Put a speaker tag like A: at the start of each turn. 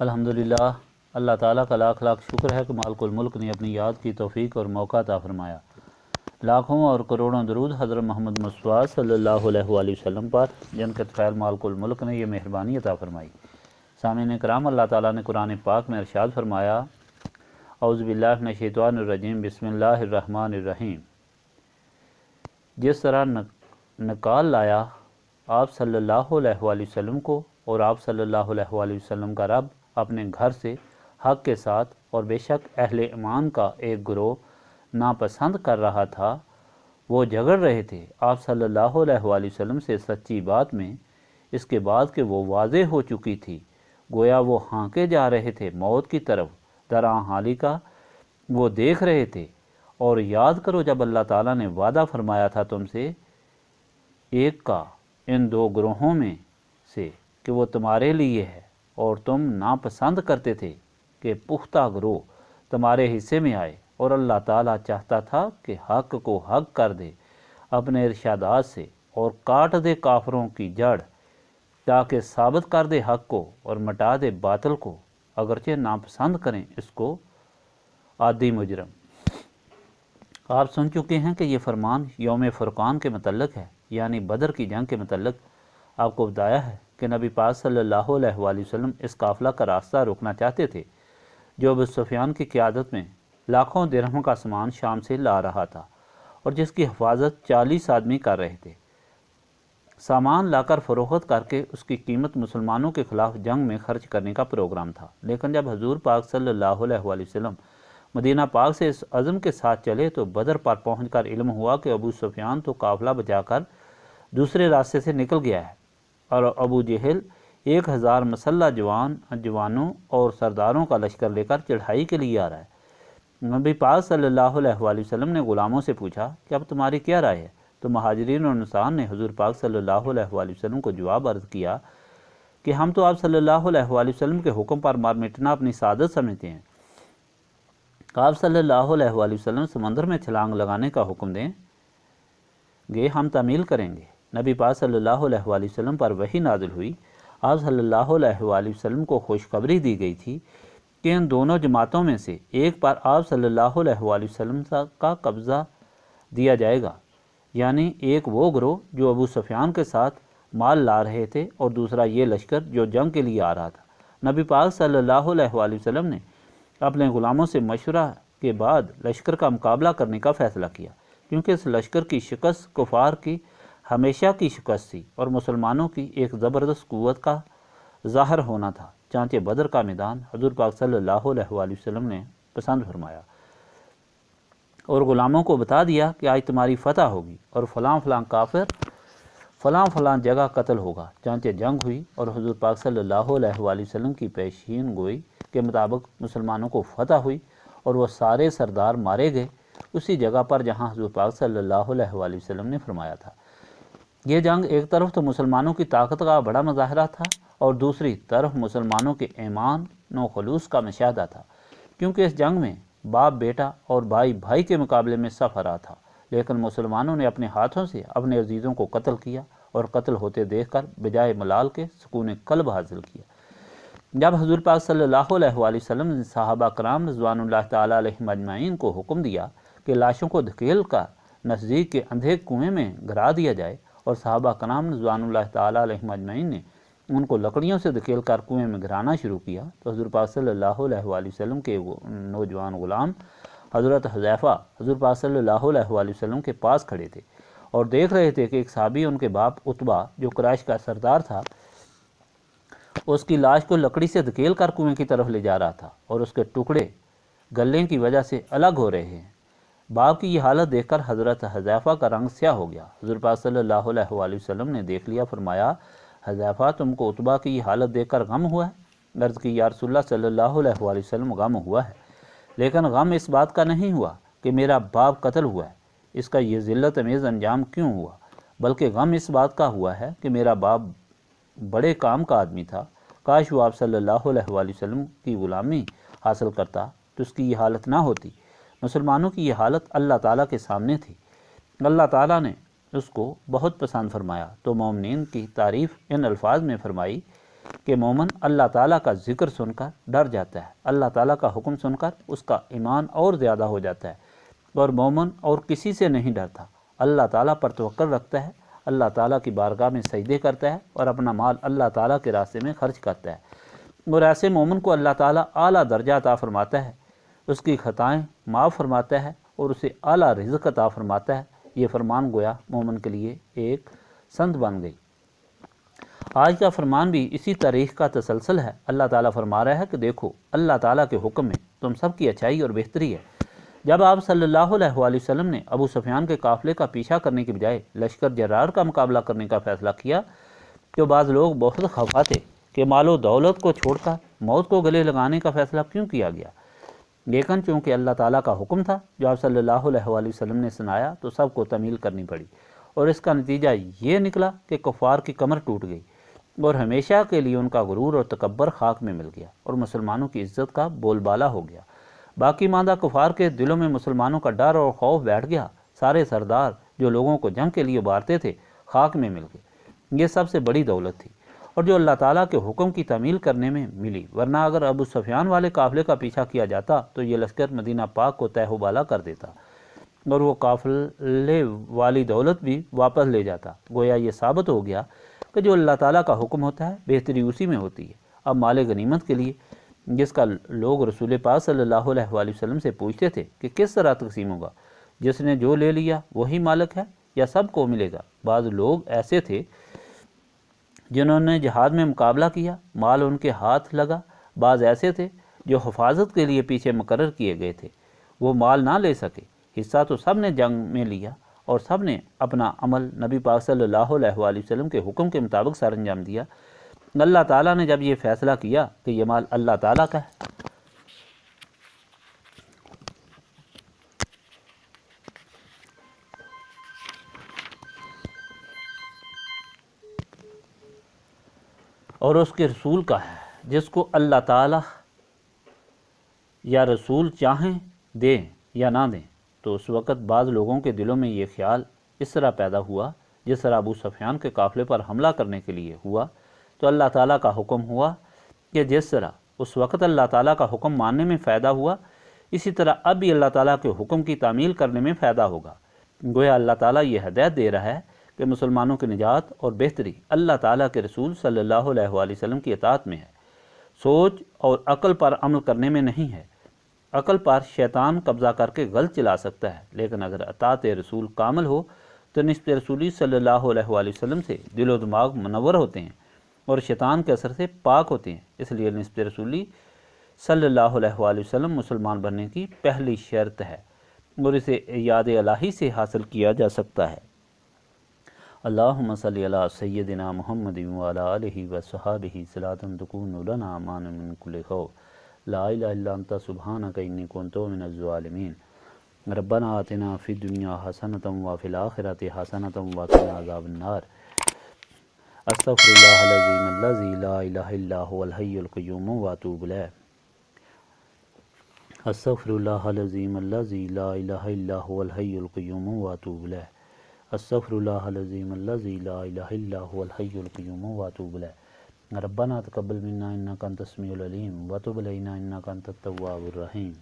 A: الحمدللہ، اللہ تعالیٰ کا لاکھ لاکھ شکر ہے کہ مالک الملک نے اپنی یاد کی توفیق اور موقع عطا فرمایا۔ لاکھوں اور کروڑوں درود حضرت محمد مصطفیٰ صلی اللہ علیہ وآلہ وسلم پر، جن کے طفیل مالک الملک نے یہ مہربانی عطا فرمائی۔ سامعین کرام، اللہ تعالیٰ نے قرآن پاک میں ارشاد فرمایا، اعوذ باللہ من الشیطان الرجیم، بسم اللہ الرحمن الرحیم۔ جس طرح نکال لایا آپ صلی اللہ علیہ وآلہ وسلم کو اور آپ صلی اللہ علیہ وآلہ وسلم کا رب اپنے گھر سے حق کے ساتھ، اور بے شک اہل ایمان کا ایک گروہ ناپسند کر رہا تھا، وہ جھگڑ رہے تھے آپ صلی اللہ علیہ وآلہ وسلم سے سچی بات میں، اس کے بعد کہ وہ واضح ہو چکی تھی، گویا وہ ہانکے جا رہے تھے موت کی طرف، درآں حالی کا وہ دیکھ رہے تھے۔ اور یاد کرو جب اللہ تعالیٰ نے وعدہ فرمایا تھا تم سے ایک کا، ان دو گروہوں میں سے، کہ وہ تمہارے لیے ہے، اور تم ناپسند کرتے تھے کہ پختہ گروہ تمہارے حصے میں آئے، اور اللہ تعالیٰ چاہتا تھا کہ حق کو حق کر دے اپنے ارشادات سے، اور کاٹ دے کافروں کی جڑ، تاکہ ثابت کر دے حق کو اور مٹا دے باطل کو، اگرچہ ناپسند کریں اس کو عادی مجرم۔ آپ سن چکے ہیں کہ یہ فرمان یوم فرقان کے متعلق ہے، یعنی بدر کی جنگ کے متعلق۔ آپ کو بتایا ہے کہ نبی پاک صلی اللہ علیہ وآلہ وسلم اس قافلہ کا راستہ روکنا چاہتے تھے جو ابو سفیان کی قیادت میں لاکھوں درہم کا سامان شام سے لا رہا تھا، اور جس کی حفاظت 40 آدمی کر رہے تھے۔ سامان لا کر فروخت کر کے اس کی قیمت مسلمانوں کے خلاف جنگ میں خرچ کرنے کا پروگرام تھا۔ لیکن جب حضور پاک صلی اللہ علیہ وآلہ وسلم مدینہ پاک سے اس عزم کے ساتھ چلے تو بدر پر پہنچ کر علم ہوا کہ ابو سفیان تو قافلہ بچا کر دوسرے راستے سے نکل گیا ہے، اور ابو جہل 1000 مسلح جوانوں اور سرداروں کا لشکر لے کر چڑھائی کے لیے آ رہا ہے۔ نبی پاک صلی اللہ علیہ وآلہ وسلم نے غلاموں سے پوچھا کہ اب تمہاری کیا رائے ہے؟ تو مہاجرین اور انصار نے حضور پاک صلی اللہ علیہ وآلہ وسلم کو جواب عرض کیا کہ ہم تو آپ صلی اللہ علیہ وآلہ وسلم کے حکم پر مار مٹنا اپنی سعادت سمجھتے ہیں۔ آپ صلی اللہ علیہ وآلہ وسلم سمندر میں چھلانگ لگانے کا حکم دیں گے، ہم تعمیل کریں گے۔ نبی پاک صلی اللہ علیہ وآلہ وسلم پر وحی نازل ہوئی۔ آپ صلی اللہ علیہ وآلہ وسلم کو خوشخبری دی گئی تھی کہ ان دونوں جماعتوں میں سے ایک پر آپ صلی اللہ علیہ وآلہ وسلم کا قبضہ دیا جائے گا، یعنی ایک وہ گروہ جو ابو سفیان کے ساتھ مال لا رہے تھے، اور دوسرا یہ لشکر جو جنگ کے لیے آ رہا تھا۔ نبی پاک صلی اللہ علیہ وآلہ وسلم نے اپنے غلاموں سے مشورہ کے بعد لشکر کا مقابلہ کرنے کا فیصلہ کیا، کیونکہ اس لشکر کی شکست کفار کی ہمیشہ کی شکست تھی اور مسلمانوں کی ایک زبردست قوت کا ظاہر ہونا تھا۔ چانچہ بدر کا میدان حضور پاک صلی اللہ علیہ وآلہ وسلم نے پسند فرمایا، اور غلاموں کو بتا دیا کہ آج تمہاری فتح ہوگی، اور فلاں فلاں کافر فلاں فلاں جگہ قتل ہوگا۔ چانچہ جنگ ہوئی، اور حضور پاک صلی اللہ علیہ وآلہ وسلم کی پیشین گوئی کے مطابق مسلمانوں کو فتح ہوئی، اور وہ سارے سردار مارے گئے اسی جگہ پر جہاں حضور پاک صلی اللہ علیہ وآلہ وسلم نے فرمایا تھا۔ یہ جنگ ایک طرف تو مسلمانوں کی طاقت کا بڑا مظاہرہ تھا، اور دوسری طرف مسلمانوں کے ایمان و خلوص کا مشاہدہ تھا، کیونکہ اس جنگ میں باپ بیٹا اور بھائی بھائی کے مقابلے میں صف ہرا تھا، لیکن مسلمانوں نے اپنے ہاتھوں سے اپنے عزیزوں کو قتل کیا، اور قتل ہوتے دیکھ کر بجائے ملال کے سکون قلب حاصل کیا۔ جب حضور پاک صلی اللہ علیہ وآلہ وسلم نے صحابہ کرام رضوان اللہ تعالیٰ علیہم اجمعین کو حکم دیا کہ لاشوں کو دھکیل کر نزدیک کے اندھے کنویں میں گرا دیا جائے، اور صحابہ کرام رضوان اللہ تعالیٰ علیہم اجمعین نے ان کو لکڑیوں سے دھکیل کر کنویں میں گرانا شروع کیا، تو حضور پاک صلی اللہ علیہ وآلہ وسلم کے نوجوان غلام حضرت حذیفہ حضور پاک صلی اللہ علیہ وآلہ وسلم کے پاس کھڑے تھے، اور دیکھ رہے تھے کہ ایک صحابی ان کے باپ عتبہ جو قریش کا سردار تھا، اس کی لاش کو لکڑی سے دھکیل کر کنویں کی طرف لے جا رہا تھا، اور اس کے ٹکڑے گلنے کی وجہ سے الگ ہو رہے ہیں۔ باپ کی یہ حالت دیکھ کر حضرت حذیفہ کا رنگ سیاہ ہو گیا۔ حضور پاک صلی اللہ علیہ وآلہ وسلم نے دیکھ لیا، فرمایا، حذیفہ تم کو عتبہ کی یہ حالت دیکھ کر غم ہوا ہے؟ عرض کی، یا رسول اللہ صلی اللہ علیہ وآلہ وسلم غم ہوا ہے، لیکن غم اس بات کا نہیں ہوا کہ میرا باپ قتل ہوا ہے، اس کا یہ ذلت امیز انجام کیوں ہوا، بلکہ غم اس بات کا ہوا ہے کہ میرا باپ بڑے کام کا آدمی تھا، کاش وہ آپ صلی اللہ علیہ وآلہ وسلم کی غلامی حاصل کرتا تو اس کی یہ حالت نہ ہوتی۔ مسلمانوں کی یہ حالت اللہ تعالیٰ کے سامنے تھی، اللہ تعالیٰ نے اس کو بہت پسند فرمایا، تو مومنین کی تعریف ان الفاظ میں فرمائی کہ مومن اللہ تعالیٰ کا ذکر سن کر ڈر جاتا ہے، اللہ تعالیٰ کا حکم سن کر اس کا ایمان اور زیادہ ہو جاتا ہے، اور مومن اور کسی سے نہیں ڈرتا، اللہ تعالیٰ پر توکل رکھتا ہے، اللہ تعالیٰ کی بارگاہ میں سجدے کرتا ہے اور اپنا مال اللہ تعالیٰ کے راستے میں خرچ کرتا ہے، اور ایسے مومن کو اللہ تعالیٰ اعلیٰ درجہ عطا فرماتا ہے، اس کی خطائیں معاف فرماتا ہے اور اسے اعلیٰ رزق عطا فرماتا ہے۔ یہ فرمان گویا مومن کے لیے ایک سند بن گئی۔ آج کا فرمان بھی اسی تاریخ کا تسلسل ہے۔ اللہ تعالیٰ فرما رہا ہے کہ دیکھو اللہ تعالیٰ کے حکم میں تم سب کی اچھائی اور بہتری ہے۔ جب آپ صلی اللہ علیہ وآلہ وسلم نے ابو سفیان کے قافلے کا پیچھا کرنے کے بجائے لشکر جرار کا مقابلہ کرنے کا فیصلہ کیا تو بعض لوگ بہت خفا تھے کہ مال و دولت کو چھوڑ کر موت کو گلے لگانے کا فیصلہ کیوں کیا گیا، لیکن چونکہ اللہ تعالیٰ کا حکم تھا جو آپ صلی اللہ علیہ وآلہ وسلم نے سنایا تو سب کو تمیل کرنی پڑی، اور اس کا نتیجہ یہ نکلا کہ کفار کی کمر ٹوٹ گئی اور ہمیشہ کے لیے ان کا غرور اور تکبر خاک میں مل گیا اور مسلمانوں کی عزت کا بول بالا ہو گیا۔ باقی ماندہ کفار کے دلوں میں مسلمانوں کا ڈر اور خوف بیٹھ گیا، سارے سردار جو لوگوں کو جنگ کے لیے ابھارتے تھے خاک میں مل گئے۔ یہ سب سے بڑی دولت تھی اور جو اللہ تعالیٰ کے حکم کی تعمیل کرنے میں ملی، ورنہ اگر ابو سفیان والے قافلے کا پیچھا کیا جاتا تو یہ لشکر مدینہ پاک کو تہ و بالا کر دیتا اور وہ قافلے والی دولت بھی واپس لے جاتا۔ گویا یہ ثابت ہو گیا کہ جو اللہ تعالیٰ کا حکم ہوتا ہے بہتری اسی میں ہوتی ہے۔ اب مال غنیمت کے لیے جس کا لوگ رسول پاک صلی اللہ علیہ وآلہ وسلم سے پوچھتے تھے کہ کس طرح تقسیم ہوگا، جس نے جو لے لیا وہی مالک ہے یا سب کو ملے گا؟ بعض لوگ ایسے تھے جنہوں نے جہاد میں مقابلہ کیا، مال ان کے ہاتھ لگا، بعض ایسے تھے جو حفاظت کے لیے پیچھے مقرر کیے گئے تھے، وہ مال نہ لے سکے۔ حصہ تو سب نے جنگ میں لیا اور سب نے اپنا عمل نبی پاک صلی اللہ علیہ وآلہ وسلم کے حکم کے مطابق سر انجام دیا۔ اللہ تعالیٰ نے جب یہ فیصلہ کیا کہ یہ مال اللہ تعالیٰ کا ہے اور اس کے رسول کا ہے، جس کو اللہ تعالیٰ یا رسول چاہیں دیں یا نہ دیں، تو اس وقت بعض لوگوں کے دلوں میں یہ خیال اس طرح پیدا ہوا جس طرح ابو سفیان کے قافلے پر حملہ کرنے کے لیے ہوا تو اللہ تعالیٰ کا حکم ہوا کہ جس طرح اس وقت اللہ تعالیٰ کا حکم ماننے میں فائدہ ہوا، اسی طرح اب بھی اللہ تعالیٰ کے حکم کی تعمیل کرنے میں فائدہ ہوگا۔ گویا اللہ تعالیٰ یہ ہدایت دے رہا ہے کہ مسلمانوں کی نجات اور بہتری اللہ تعالیٰ کے رسول صلی اللہ علیہ وآلہ وسلم کی اطاعت میں ہے، سوچ اور عقل پر عمل کرنے میں نہیں ہے۔ عقل پر شیطان قبضہ کر کے غلط چلا سکتا ہے، لیکن اگر اطاعت رسول کامل ہو تو نسبت رسولی صلی اللہ علیہ وآلہ وسلم سے دل و دماغ منور ہوتے ہیں اور شیطان کے اثر سے پاک ہوتے ہیں۔ اس لیے نسبت رسولی صلی اللہ علیہ وآلہ وسلم مسلمان بننے کی پہلی شرط ہے اور اسے یاد الہی سے حاصل کیا جا سکتا ہے۔ اللہم صلی علی سیدنا محمد وعلی آلہ وصحابہ صلاۃ تکون لنا امان من کل خوف، لا الہ الا انت سبحانک انی کنت من الظالمین۔ ربنا آتنا فی الدنیا حسنۃ وفی الآخرۃ حسنۃ وقنا عذاب النار۔ استغفر اللہ العظیم الذی لا الہ الا هو الحی القیوم واتوب الیہ۔ استغفر اللہ العظیم الذی لا الہ الا هو الحی القیوم واتوب الیہ۔ استغفر اللہ العظیم الذی لا الہ الا هو الحی القیوم واتوب الیہ۔ ربنا تقبل منا انک انت السمیع العلیم وتب علینا انک انت التواب الرحیم۔